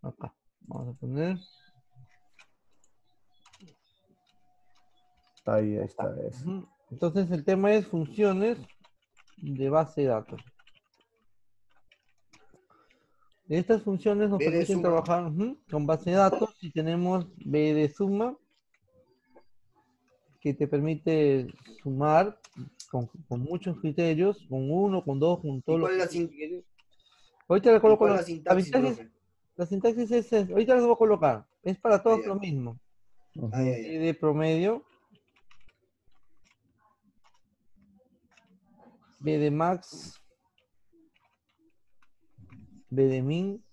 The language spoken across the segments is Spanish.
Acá. Vamos a poner. Ahí está. Ujú. Entonces el tema es funciones de base de datos. Estas funciones nos B de permiten suma. trabajar con base de datos y tenemos B de suma que te permite sumar con muchos criterios, con uno, con dos, con ¿Y todos los cuál es criterios. Ahorita le y coloco cuál es la la sintaxis, sintaxis, profe? ahorita les voy a colocar, es para Ah, todos lo ya. mismo. Ah, ya, B ya. de promedio, B de max, B de min,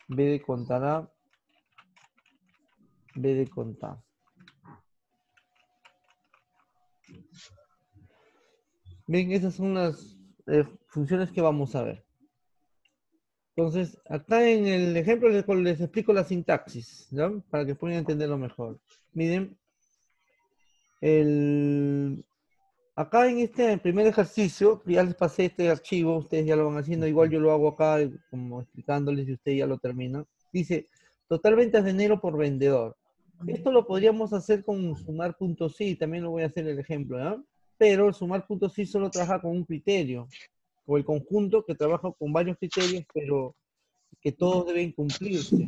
B de contará, B de contar. Bien, esas son las funciones que vamos a ver. Entonces, acá en el ejemplo les explico la sintaxis, ¿ya? Para que puedan entenderlo mejor. Miren, acá en este primer ejercicio, ya les pasé este archivo, ustedes ya lo van haciendo, igual yo lo hago acá, como explicándoles y ustedes ya lo terminan. Dice, total ventas de enero por vendedor. Esto lo podríamos hacer con sumar.si, también lo voy a hacer el ejemplo, ¿ya? Pero el sumar.si solo trabaja con un criterio, o el conjunto que trabaja con varios criterios, pero que todos deben cumplirse.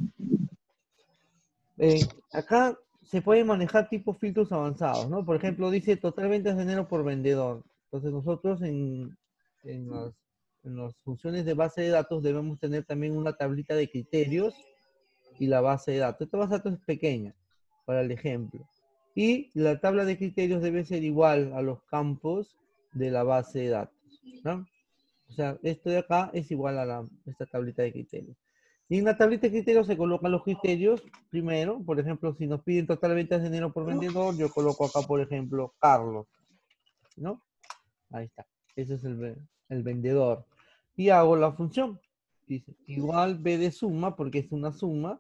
Acá se pueden manejar tipos filtros avanzados, ¿no? Por ejemplo, dice total ventas de enero por vendedor. Entonces nosotros en las, en las funciones de base de datos debemos tener también una tablita de criterios y la base de datos. Esta base de datos es pequeña para el ejemplo. Y la tabla de criterios debe ser igual a los campos de la base de datos, ¿no? O sea, esto de acá es igual a esta tablita de criterios. Y en la tablita de criterios se colocan los criterios primero. Por ejemplo, si nos piden total ventas de enero por vendedor, yo coloco acá, por ejemplo, Carlos, ¿no? Ahí está. Ese es el vendedor. Y hago la función. Dice, igual B de suma, porque es una suma.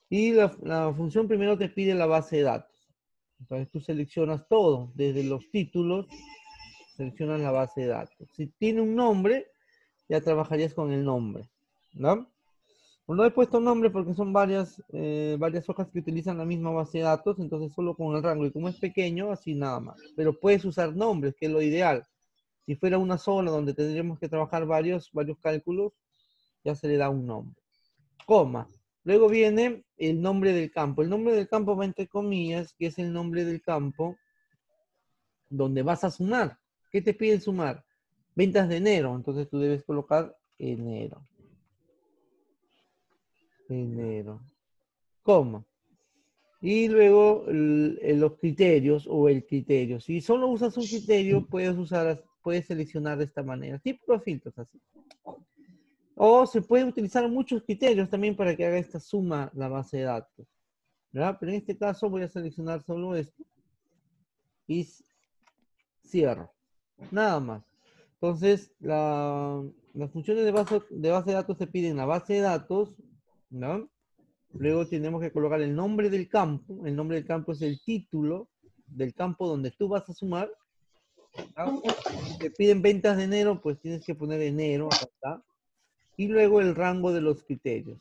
Y la función primero te pide la base de datos. Entonces tú seleccionas todo, desde los títulos, seleccionas la base de datos. Si tiene un nombre, ya trabajarías con el nombre, ¿no? No he puesto nombre porque son varias hojas que utilizan la misma base de datos, entonces solo con el rango. Y como es pequeño, así nada más. Pero puedes usar nombres, que es lo ideal. Si fuera una sola donde tendríamos que trabajar varios cálculos, ya se le da un nombre. Coma. Luego viene el nombre del campo. El nombre del campo va entre comillas, que es el nombre del campo donde vas a sumar. ¿Qué te piden sumar? Ventas de enero. Entonces tú debes colocar enero. Enero. Coma. Y luego los criterios o el criterio. Si solo usas un criterio, puedes seleccionar de esta manera. Tipo los filtros así. O se pueden utilizar muchos criterios también para que haga esta suma la base de datos, ¿verdad? Pero en este caso voy a seleccionar solo esto y cierro. Nada más. Entonces, las funciones de base de datos se piden la base de datos, ¿no? Luego tenemos que colocar el nombre del campo. El nombre del campo es el título del campo donde tú vas a sumar, ¿no? Si te piden ventas de enero, pues tienes que poner enero, acá está. Y luego el rango de los criterios,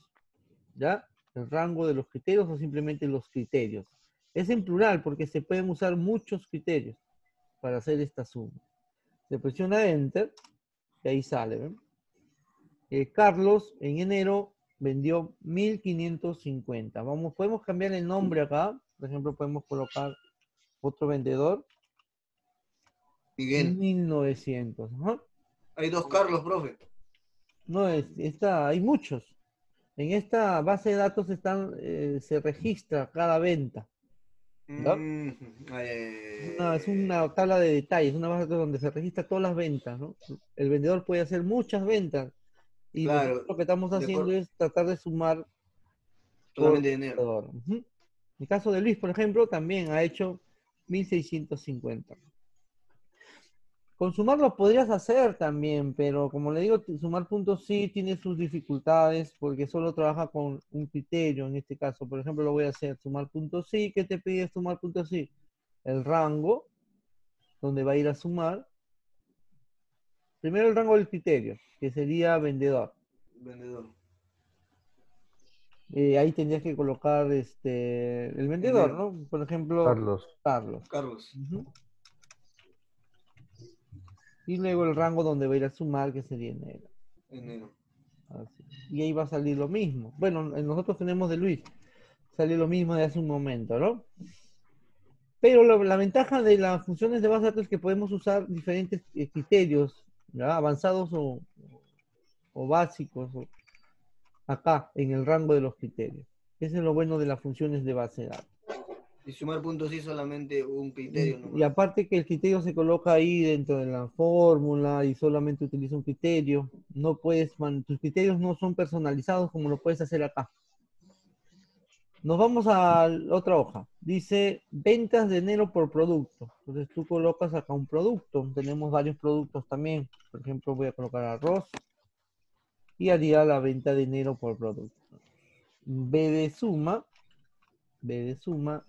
¿ya? El rango de los criterios o simplemente los criterios. Es en plural porque se pueden usar muchos criterios para hacer esta suma. Se presiona Enter y ahí sale, ¿ven? Carlos en enero vendió 1550. Podemos cambiar el nombre acá. Por ejemplo, podemos colocar otro vendedor. Miguel. 1900. ¿No? Hay dos Carlos, profe. No es, hay muchos. En esta base de datos se registra cada venta, ¿no? Ay, Es una tabla de detalles, una base de datos donde se registra todas las ventas, ¿no? El vendedor puede hacer muchas ventas y nosotros claro, lo que estamos haciendo es tratar de sumar por solamente de enero. vendedor. En el caso de Luis, por ejemplo, también ha hecho 1650. Con sumar lo podrías hacer también, pero como le digo, sumar puntos sí tiene sus dificultades porque solo trabaja con un criterio en este caso. Por ejemplo, lo voy a hacer sumar puntos sí. ¿Qué te pide sumar puntos sí? El rango, donde va a ir a sumar. Primero el rango del criterio, que sería vendedor. Vendedor. Ahí tendrías que colocar el vendedor, Enero. ¿no? Por ejemplo, Carlos. Carlos. Carlos. Ujú. Y luego el rango donde va a ir a sumar, que sería enero. Enero. Así. Y ahí va a salir lo mismo. Bueno, nosotros tenemos de Luis. Salió lo mismo de hace un momento, ¿no? Pero la ventaja de las funciones de base de datos es que podemos usar diferentes criterios, ¿ya? Avanzados o básicos, acá, en el rango de los criterios. Eso es lo bueno de las funciones de base de datos. Y sumar puntos sí solamente un criterio Y nomás. aparte que el criterio se coloca ahí dentro de la fórmula y solamente utiliza un criterio, no puedes, tus criterios no son personalizados como lo puedes hacer acá. Nos vamos a la otra hoja. Dice ventas de enero por producto. Entonces tú colocas acá un producto. Tenemos varios productos también. Por ejemplo, voy a colocar arroz y haría la venta de enero por producto. B de suma,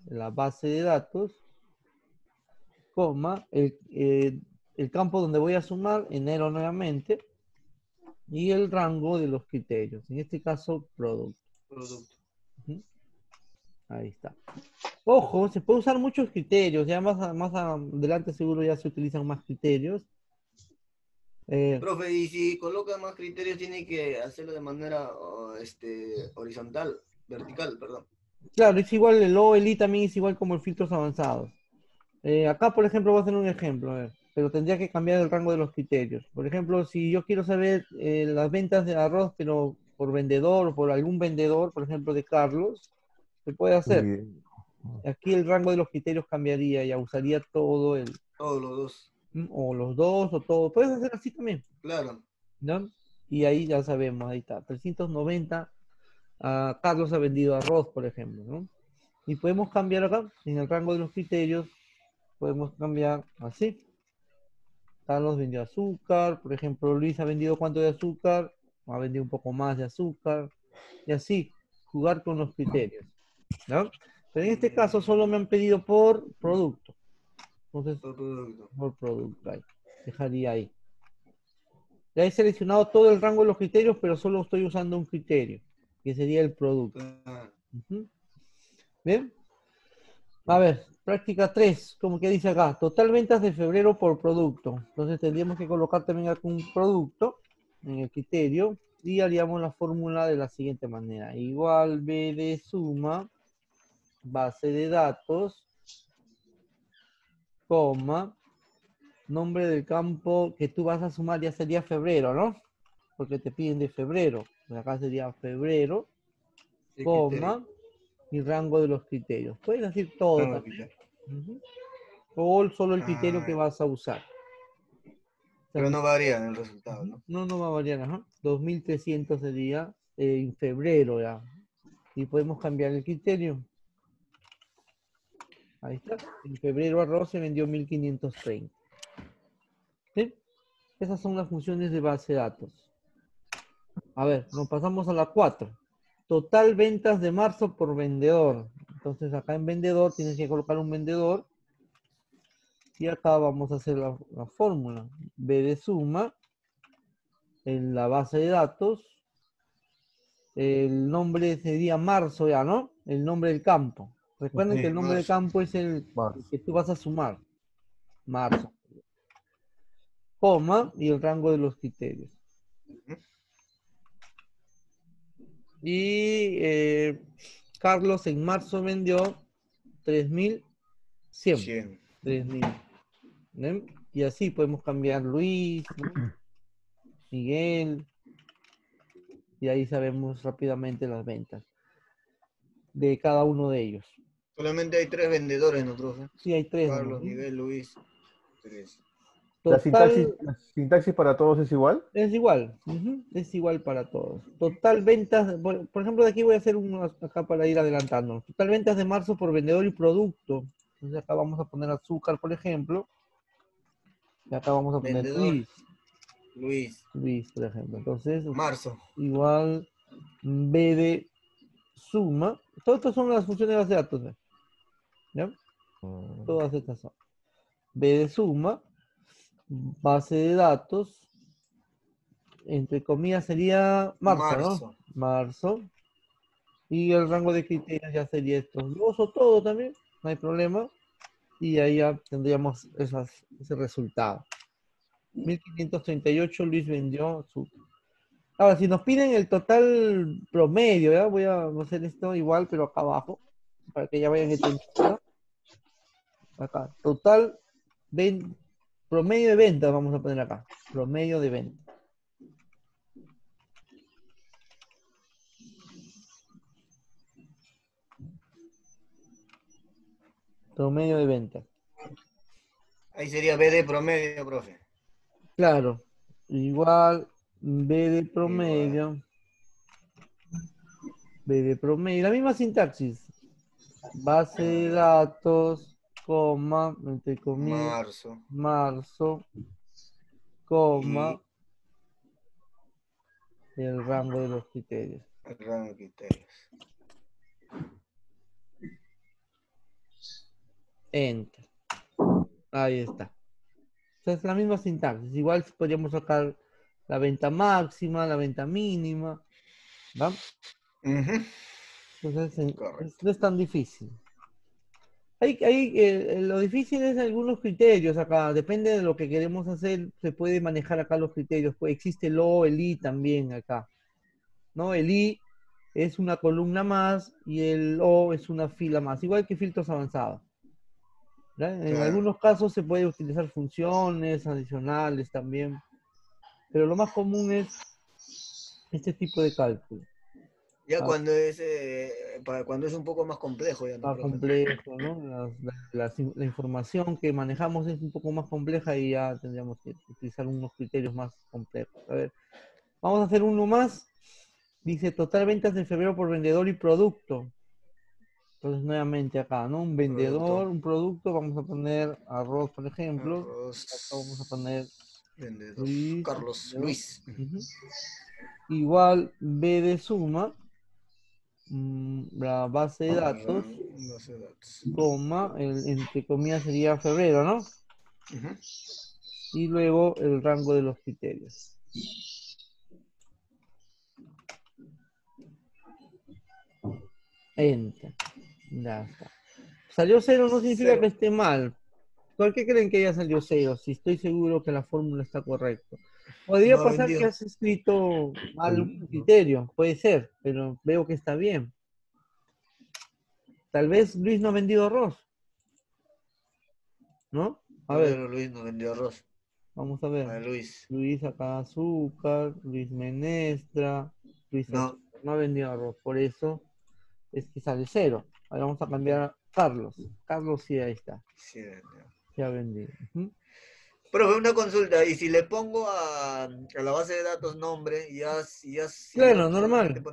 la base de datos, coma, el campo donde voy a sumar, enero nuevamente, y el rango de los criterios. En este caso, producto. Producto. Ujú. Ahí está. Ojo, se puede usar muchos criterios, ya más adelante seguro ya se utilizan más criterios. Profe, y si coloca más criterios, tiene que hacerlo de manera horizontal, vertical, perdón. Claro, es igual el O, el I también es igual como el filtros avanzados. Acá, por ejemplo, voy a hacer un ejemplo, a ver, pero tendría que cambiar el rango de los criterios. Por ejemplo, si yo quiero saber las ventas de arroz, pero por vendedor o por algún vendedor, por ejemplo, de Carlos, se puede hacer. Y- Aquí el rango de los criterios cambiaría, ya usaría todo Todos los dos. o los dos, o todo. Puedes hacer así también, Claro. ¿no? Y ahí ya sabemos, ahí está, 390. Carlos ha vendido arroz, por ejemplo, ¿no? Y podemos cambiar acá, en el rango de los criterios, podemos cambiar así. Carlos vendió azúcar, por ejemplo, Luis ha vendido cuánto de azúcar, ha vendido un poco más de azúcar, y así, jugar con los criterios, ¿no? Pero en este caso solo me han pedido por producto. Entonces, Por producto. por producto, ahí. Dejaría ahí. Ya he seleccionado todo el rango de los criterios, pero solo estoy usando un criterio, que sería el producto. Claro. Ujú. ¿Bien? A ver, práctica 3, como que dice acá, total ventas de febrero por producto. Entonces tendríamos que colocar también acá un producto en el criterio y haríamos la fórmula de la siguiente manera. Igual B de suma, base de datos, coma, nombre del campo que tú vas a sumar ya sería febrero, ¿no? Porque te piden de febrero. Acá sería febrero, Sí, coma, y rango de los criterios. Puedes decir todo criterio. también. Ujú. O solo el criterio que Ah, vas a usar. pero no También. varía en el resultado, Ujú. ¿no? No va a variar, ajá. 2300 sería en febrero ya. Y podemos cambiar el criterio. Ahí está. En febrero arroz se vendió 1530. ¿Sí? Esas son las funciones de base de datos. A ver, nos pasamos a la 4. Total ventas de marzo por vendedor. Entonces acá en vendedor tienes que colocar un vendedor. Y acá vamos a hacer la fórmula. B de suma en la base de datos. El nombre sería marzo ya, ¿no? El nombre del campo. Recuerden que Sí, el nombre del marzo. campo es el Marzo. que tú vas a sumar. Marzo. Coma y el rango de los criterios. Y Carlos en marzo vendió 3100. 100. 3000. ¿Ven? Y así podemos cambiar Luis, ¿no? Miguel. Y ahí sabemos rápidamente las ventas de cada uno de ellos. Solamente hay 3 vendedores nosotros, ¿eh? Sí, hay tres nomás, Carlos, ¿no? Miguel, Luis. 3. Total, La sintaxis para todos es igual? es igual, ujú, es igual para todos. Total ventas, por ejemplo, de aquí voy a hacer uno acá para ir adelantando. Total ventas de marzo por vendedor y producto. Entonces acá vamos a poner azúcar, por ejemplo. Y acá vamos a poner Vendedor, Luis, Luis. Luis, por ejemplo. Entonces, Marzo. igual B de suma. Todas estas son las funciones de base de datos, ¿eh? ¿Ya? Todas estas son. B de suma, base de datos, entre comillas sería marzo, ¿no? Marzo. Marzo. Y el rango de criterios ya sería esto. Lo uso todo también, no hay problema. Y ahí ya tendríamos ese resultado. 1538 Luis vendió su... Ahora, si nos piden el total promedio, ¿ya? Voy a hacer esto igual, pero acá abajo, para que ya vayan entendiendo. Acá, total promedio de venta, vamos a poner acá. Promedio de venta. Promedio de venta. Ahí sería BD promedio, profe. Claro, igual B de Igual. promedio. B de promedio, la misma sintaxis. Base de datos, coma, entre comillas, Marzo. marzo, coma, Y el rango de los criterios. el rango de criterios. Enter. Ahí está. Es la misma sintaxis. Igual podríamos sacar la venta máxima, la venta mínima. ¿Va? Ujú. Entonces Correcto. no es tan difícil. Lo difícil es algunos criterios acá. Depende de lo que queremos hacer, se puede manejar acá los criterios. Pues existe el O, el I también acá. ¿No? El I es una columna más y el O es una fila más. Igual que filtros avanzados. ¿Ya? En Claro. algunos casos se puede utilizar funciones adicionales también, pero lo más común es este tipo de cálculo. Ya Ah, cuando es un poco más complejo, ya no, más profe. complejo, ¿no? La información que manejamos es un poco más compleja y ya tendríamos que utilizar unos criterios más complejos. A ver, vamos a hacer uno más. Dice total ventas de febrero por vendedor y producto. Entonces nuevamente acá, ¿no? Un Producto. vendedor, un producto, vamos a poner arroz, por ejemplo. Acá vamos a poner Arroz. Vendedor. Luis, Carlos vendedor. Luis. Ujú. Igual B de suma, la base de datos, Base de datos. coma, entre comillas sería febrero, ¿no? Ujú. Y luego el rango de los criterios. Enter. Ya está. Salió cero no significa Cero. que esté mal. ¿Por qué creen que ya salió cero? Si estoy seguro que la fórmula está correcta. Podría No ha pasar que vendido. has escrito mal un criterio, puede ser, pero veo que está bien. Tal vez Luis no ha vendido arroz, ¿no? A ver, Febrero Luis no vendió arroz. vamos a ver. A Luis. Luis acá azúcar, Luis menestra, Luis No. azúcar. No ha vendido arroz, por eso es que sale cero. Ahora vamos a cambiar a Carlos. Carlos sí, ahí está. Sí vendió. Se ha vendido. Ujú. Profe, una consulta, y si le pongo a la base de datos nombre, si Claro, yo solamente normal.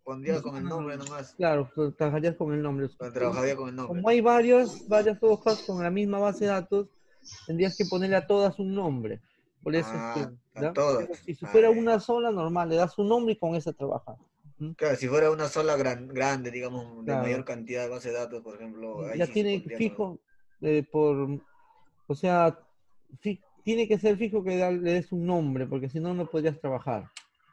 pondría con el nombre nomás, Claro, pues, trabajarías con el nombre. trabajaría con el nombre. Como hay varias hojas con la misma base de datos, tendrías que ponerle a todas un nombre. Por eso es que, A ¿ya? todas. Pero si Ah, fuera ya, ya. una sola, normal, le das un nombre y con esa trabajas. ¿Mm? Claro, si fuera una sola grande, digamos, de mayor Claro. cantidad de base de datos, por ejemplo, ahí Ya sí se tiene pondría con... fijo, o sea, tiene que ser fijo que le des un nombre, porque si no, no podrías trabajar.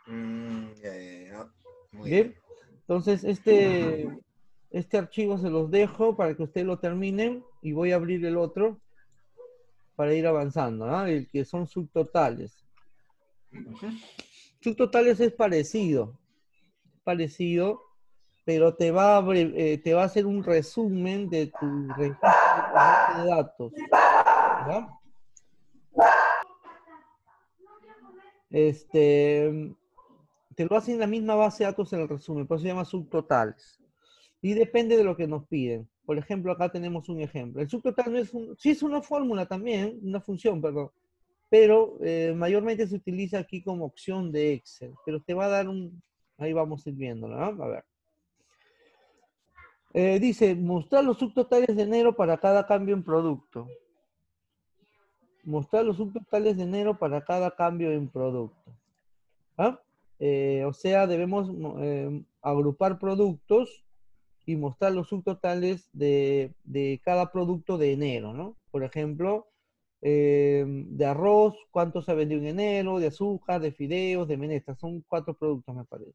Ya, ya, ya. Muy Bien, bien. entonces este archivo se los dejo para que ustedes lo terminen y voy a abrir el otro para ir avanzando, ¿ah? El que son subtotales. Subtotales es parecido, pero te va a hacer un resumen de tu registro de tu base de datos, ¿ya? Este, te lo hace en la misma base de datos en el resumen, por eso se llama subtotales. Y depende de lo que nos piden. Por ejemplo, acá tenemos un ejemplo. El subtotal no es sí es una fórmula también, una función, perdón, pero mayormente se utiliza aquí como opción de Excel, pero te va a dar ahí vamos a ir viéndolo, ¿no? A ver. Dice, mostrar los subtotales de enero para cada cambio en producto. Mostrar los subtotales de enero para cada cambio en producto. ¿Ah? O sea, debemos agrupar productos y mostrar los subtotales de cada producto de enero, ¿no? Por ejemplo, De arroz, cuánto se ha vendido en enero, de azúcar, de fideos, de menestras. Son 4 productos, me parece.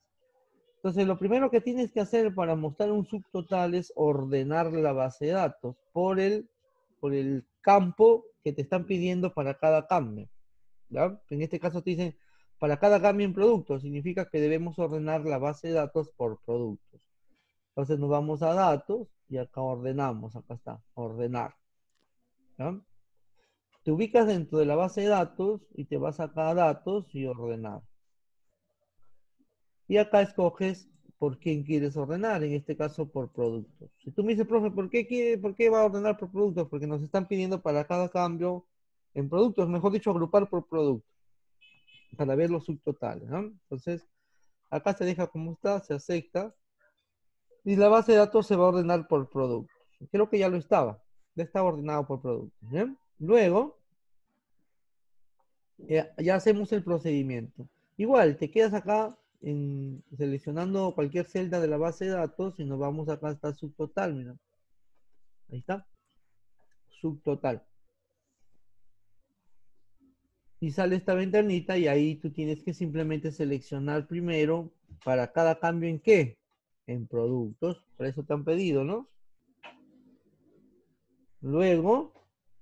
Entonces, lo primero que tienes que hacer para mostrar un subtotal es ordenar la base de datos por el campo que te están pidiendo para cada cambio. ¿Ya? En este caso te dicen, para cada cambio en producto, significa que debemos ordenar la base de datos por productos. Entonces nos vamos a datos y acá ordenamos, acá está, ordenar. ¿Ya? Te ubicas dentro de la base de datos y te vas acá a datos y ordenar. Y acá escoges por quién quieres ordenar, en este caso por productos. Si tú me dices, profe, por qué va a ordenar por productos? Porque nos están pidiendo para cada cambio en productos, mejor dicho, agrupar por producto, para ver los subtotales, ¿no? Entonces, acá se deja como está, se acepta, y la base de datos se va a ordenar por productos. Creo que ya lo estaba, ya estaba ordenado por productos, ¿bien? Luego, ya hacemos el procedimiento. Igual, te quedas acá seleccionando cualquier celda de la base de datos y nos vamos acá hasta subtotal, mira. Ahí está. Subtotal. Y sale esta ventanita y ahí tú tienes que simplemente seleccionar primero para cada cambio en qué. En productos. Por eso te han pedido, ¿no? Luego,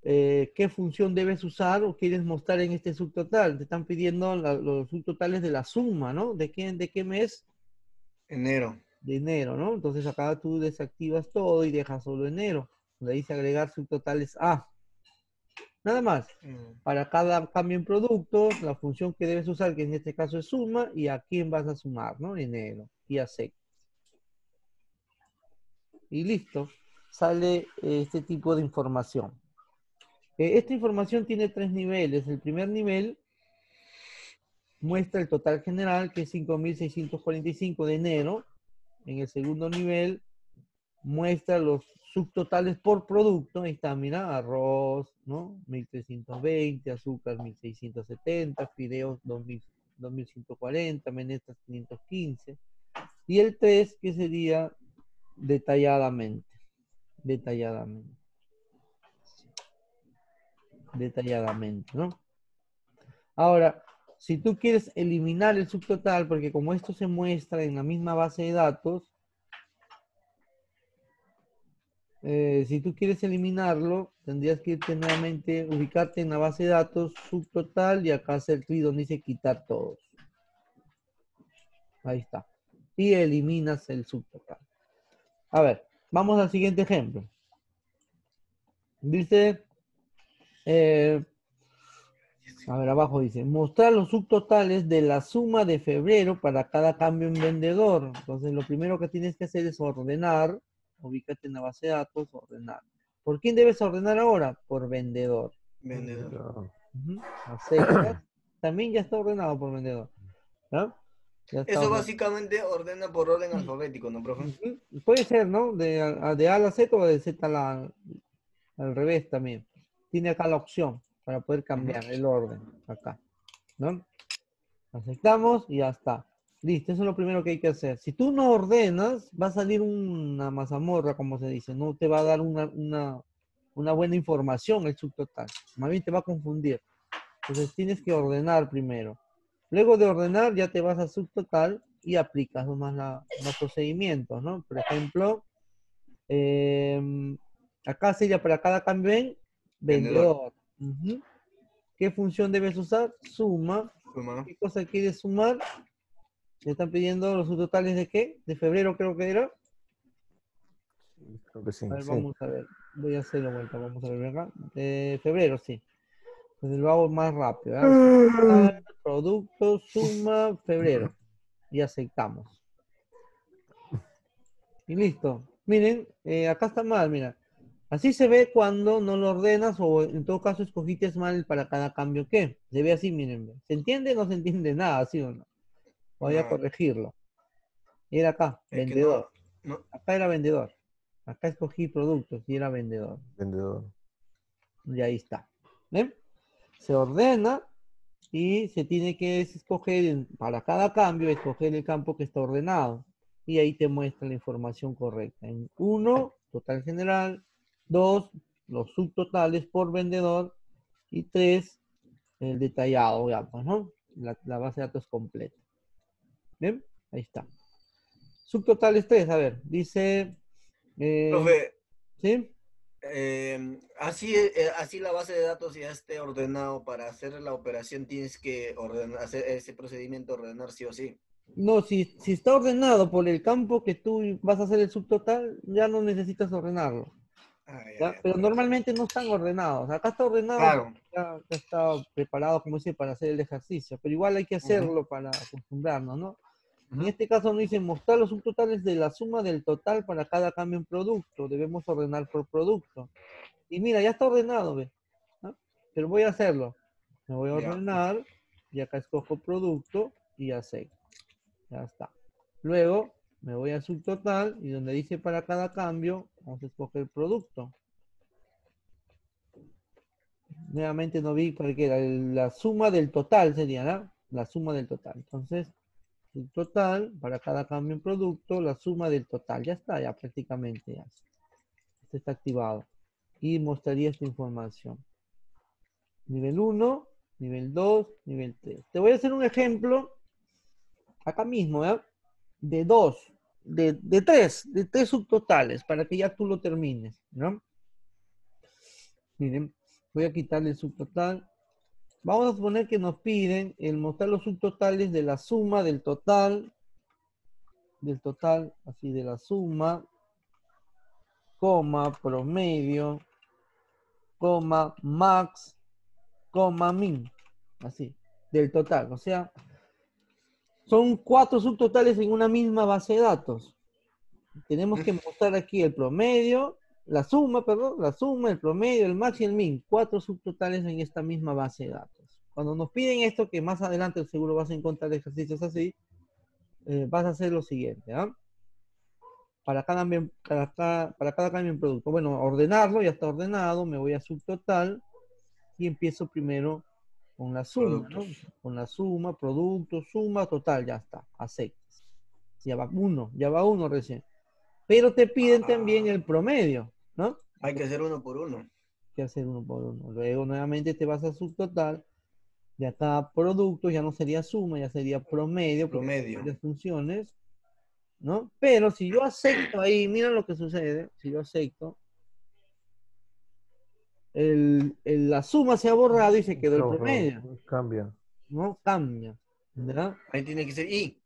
¿qué función debes usar o quieres mostrar en este subtotal? Te están pidiendo los subtotales de la suma, ¿no? De qué mes? Enero. De enero, ¿no? Entonces acá tú desactivas todo y dejas solo enero. Le dice agregar subtotales A. Nada más. Para cada cambio en productos, la función que debes usar, que en este caso es suma, y a quién vas a sumar, ¿no? Enero. Y acepta. Y listo. Sale este tipo de información. Esta información tiene 3 niveles. El primer nivel muestra el total general, que es 5.645 de enero. En el segundo nivel muestra los subtotales por producto. Ahí está, mira, arroz, ¿no? 1.320, azúcar 1.670, fideos 2.140, menestras 515. Y el 3, que sería detalladamente. Detalladamente, ¿no? Ahora, si tú quieres eliminar el subtotal, porque como esto se muestra en la misma base de datos, si tú quieres eliminarlo, tendrías que irte nuevamente, ubicarte en la base de datos, subtotal, y acá hacer clic donde dice quitar todos. Ahí está. Y eliminas el subtotal. A ver, vamos al siguiente ejemplo. Dice, a ver, abajo dice, mostrar los subtotales de la suma de febrero para cada cambio en vendedor. Entonces, lo primero que tienes que hacer es ordenar. Ubícate en la base de datos, ordenar. ¿Por quién debes ordenar ahora? Por vendedor. Vendedor. Aceptas. También ya está ordenado por vendedor. ¿No? Ya está Eso ordenado. básicamente ordena por orden alfabético, ¿no, profe? Puede ser, ¿no? De A a la Z o de Z al revés también. Tiene acá la opción para poder cambiar el orden. Acá. ¿No? Aceptamos y ya está. Listo, eso es lo primero que hay que hacer. Si tú no ordenas, va a salir una mazamorra, como se dice. No te va a dar una buena información el subtotal. Más bien te va a confundir. Entonces tienes que ordenar primero. Luego de ordenar, ya te vas a subtotal y aplicas nomás los procedimientos, ¿no? Por ejemplo, acá sería para cada cambio en Vendedor. vendedor. Ujú. ¿Qué función debes usar? Suma. Suma. ¿Qué cosa quieres sumar? Me están pidiendo los subtotales de qué? De febrero creo que era. Creo que sí, A ver, sí. vamos a ver. Voy a hacerlo vuelta. Vamos a ver acá. De febrero, sí. Entonces lo hago más rápido. ¿Ah? Sumar, producto, suma, febrero. Y aceptamos. Y listo. Miren, acá está mal, mira. Así se ve cuando no lo ordenas o en todo caso escogiste mal para cada cambio que. Se ve así, miren. ¿Se entiende? No se entiende nada, ¿sí o no? Voy a No, corregirlo. Era acá, es que no, vendedor. no. Acá era vendedor. Acá escogí productos y era vendedor. Vendedor. Y ahí está. ¿Ven? Se ordena y se tiene que escoger para cada cambio, escoger el campo que está ordenado. Y ahí te muestra la información correcta. En 1, total general. 2, los subtotales por vendedor. Y 3, el detallado, ya, pues, ¿no? La base de datos completa. ¿Bien? Ahí está. Subtotales 3, a ver, dice, Profe, ¿sí? así la base de datos ya esté ordenado para hacer la operación, tienes que hacer ese procedimiento, ordenar sí o sí. No, si está ordenado por el campo que tú vas a hacer el subtotal, ya no necesitas ordenarlo. Ah, ¿Ya? ya, Pero por eso. normalmente no están ordenados. Acá está ordenado porque Claro. ya está preparado, como dice, para hacer el ejercicio. Pero igual hay que Ujú, hacerlo para acostumbrarnos, ¿no? En ujú. este caso nos dice mostrar los subtotales de la suma del total para cada cambio en producto. Debemos ordenar por producto. Y mira, ya está ordenado, ¿ve? ¿Ah? Pero voy a hacerlo. Me voy a Ya. ordenar y acá escojo producto y acepto. Ya está. Luego me voy a subtotal y donde dice para cada cambio, vamos a escoger producto. Nuevamente no vi porque era la suma del total sería, ¿no? La suma del total. Entonces, subtotal para cada cambio en producto, la suma del total. Ya está, ya prácticamente ya. Este está activado. Y mostraría esta información. Nivel 1, nivel 2, nivel 3. Te voy a hacer un ejemplo acá mismo, ¿eh? De dos, de tres subtotales, para que ya tú lo termines, ¿no? Miren, voy a quitarle el subtotal. Vamos a suponer que nos piden el mostrar los subtotales de la suma del total, así de la suma, coma, promedio, coma, max, coma, min, así, del total. O sea, son 4 subtotales en una misma base de datos. Tenemos que mostrar aquí el promedio, la suma, perdón, la suma, el promedio, el max y el min. 4 subtotales en esta misma base de datos. Cuando nos piden esto, que más adelante seguro vas a encontrar ejercicios así, vas a hacer lo siguiente, ¿ah? Para cada cambio en producto. Bueno, ordenarlo, ya está ordenado, me voy a subtotal y empiezo primero con la suma, Productos. ¿no? Con la suma, producto, suma, total, ya está, aceptas. Ya va uno recién. Pero te piden también Ah, el promedio, ¿no? hay que hacer uno por uno. Que hacer uno por uno. Luego nuevamente te vas a subtotal, de acá producto ya no sería suma, ya sería promedio, porque son Promedio. varias funciones, ¿no? Pero si yo acepto ahí, mira lo que sucede, si yo acepto, la suma se ha borrado y se quedó el Ojo, promedio, cambia. ¿no? Cambia, ¿verdad? Ahí tiene que ser I.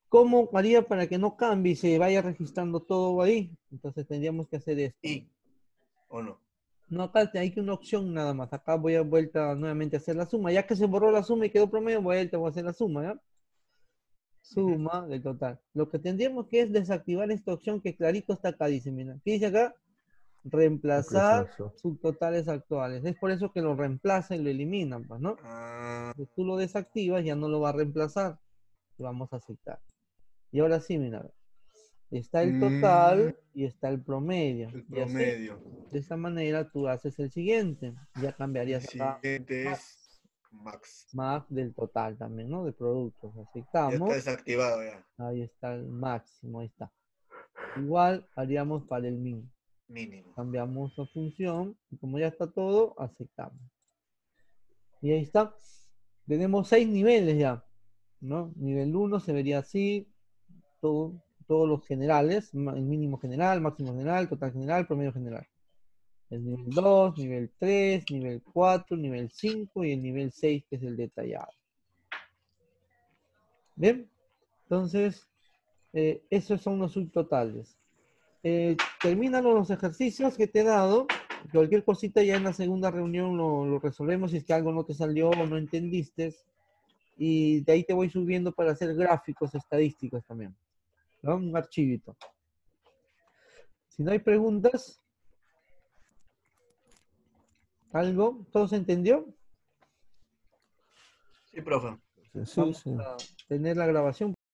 ¿Cómo haría para que no cambie y se vaya registrando todo ahí? Entonces tendríamos que hacer esto. I. ¿O no? No, acá hay que una opción nada más. Acá voy a vuelta nuevamente a hacer la suma. Ya que se borró la suma y quedó promedio, voy a hacer la suma, ¿ya? Ujú. Suma del total. Lo que tendríamos que es desactivar esta opción que clarito está acá, dice, mira. ¿Qué dice acá? Empieza Reemplazar eso. subtotales actuales. Es por eso que lo reemplaza y lo eliminan, pues, ¿no? Ah, Si tú lo desactivas, ya no lo va a reemplazar. Lo vamos a aceptar. Y ahora sí, mira. Está el mm, total y está el promedio. el Y así, promedio. de esa manera tú haces el siguiente. Ya El cambiarías acá siguiente es Max. más del total también, ¿no? De productos. Ya está Aceptamos. desactivado ya. Ahí está el máximo, ahí está. Igual haríamos para el min. Mínimo. Cambiamos la función y como ya está todo, aceptamos. Y ahí está. Tenemos 6 niveles ya, ¿no? Nivel 1 se vería así, todos los generales, el mínimo general, máximo general, total general, promedio general. El nivel 2, nivel 3, nivel 4, nivel 5 y el nivel 6 que es el detallado. Bien, entonces esos son los subtotales. Terminan los ejercicios que te he dado. Cualquier cosita ya en la segunda reunión lo resolvemos si es que algo no te salió o no entendiste. Y de ahí te voy subiendo para hacer gráficos estadísticos también, ¿no? Un archivito. Si no hay preguntas, algo, ¿todo se entendió? Sí, profe. Sí, Vamos sí. a tener la grabación.